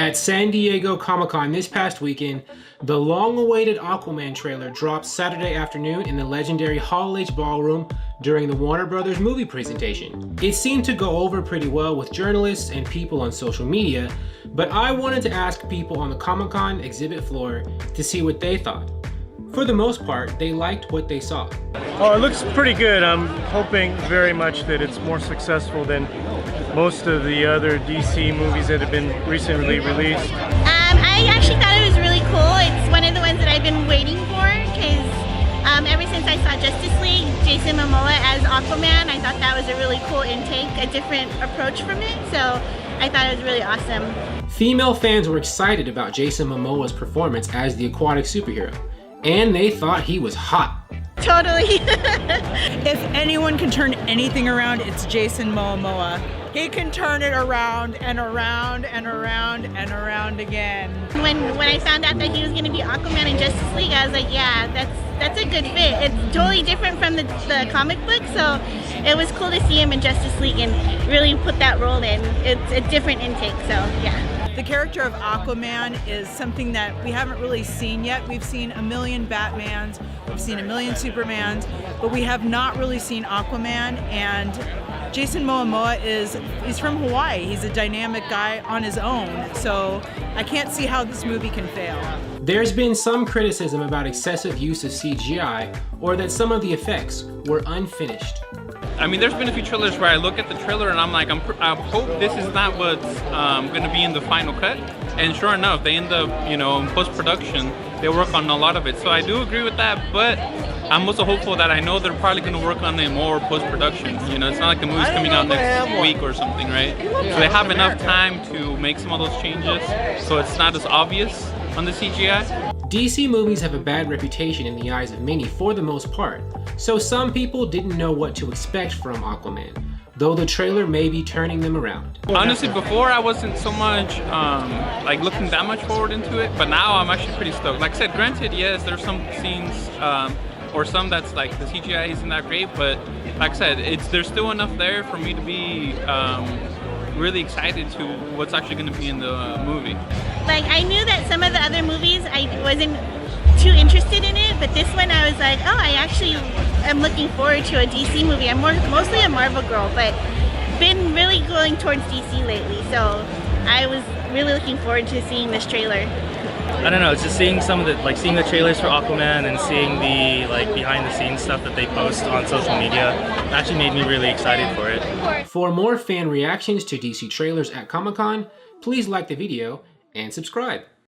At San Diego Comic-Con this past weekend, the long-awaited Aquaman trailer dropped Saturday afternoon in the legendary Hall H Ballroom during the Warner Brothers movie presentation. It seemed to go over pretty well with journalists and people on social media, but I wanted to ask people on the Comic-Con exhibit floor to see what they thought. For the most part, they liked what they saw. Oh, it looks pretty good. I'm hoping very much that it's more successful than most of the other DC movies that have been recently released. I actually thought it was really cool. It's one of the ones that I've been waiting for because ever since I saw Justice League, Jason Momoa as Aquaman, I thought that was a really cool intake, a different approach from it. So I thought it was really awesome. Female fans were excited about Jason Momoa's performance as the aquatic superhero, and they thought he was hot. Totally. If anyone can turn anything around, it's Jason Momoa. He can turn it around and around and around and around again. When I found out that he was going to be Aquaman in Justice League, I was like, yeah, that's a good fit. It's totally different from the comic book, so it was cool to see him in Justice League and really put that role in. It's a different intake, so yeah. The character of Aquaman is something that we haven't really seen yet. We've seen a million Batmans, we've seen a million Supermans, but we have not really seen Aquaman. And Jason Momoa he's from Hawaii. He's a dynamic guy on his own, so I can't see how this movie can fail. There's been some criticism about excessive use of CGI or that some of the effects were unfinished. I mean, there's been a few trailers where I look at the trailer and I'm like, I hope this is not what's going to be in the final cut. And sure enough, they end up, in post-production, they work on a lot of it. So I do agree with that, but I'm also hopeful that I know they're probably going to work on it more post-production. It's not like the movie's coming out next week or something, right? So they have enough time to make some of those changes so it's not as obvious on the CGI. DC movies have a bad reputation in the eyes of many for the most part, so some people didn't know what to expect from Aquaman, though the trailer may be turning them around. Honestly, before I wasn't so much looking that much forward into it, but now I'm actually pretty stoked. Like I said, granted, yes, there's some scenes or some that's like the CGI isn't that great, but like I said, there's still enough there for me to be really excited to what's actually going to be in the movie. Like, I knew that some of the other movies I wasn't too interested in it, but this one I was like, oh, I actually am looking forward to a DC movie. I'm mostly a Marvel girl, but been really going towards DC lately, so I was really looking forward to seeing this trailer. I don't know, it's just seeing seeing the trailers for Aquaman and seeing the behind the scenes stuff that they post on social media actually made me really excited for it. For more fan reactions to DC trailers at Comic-Con, please like the video and subscribe.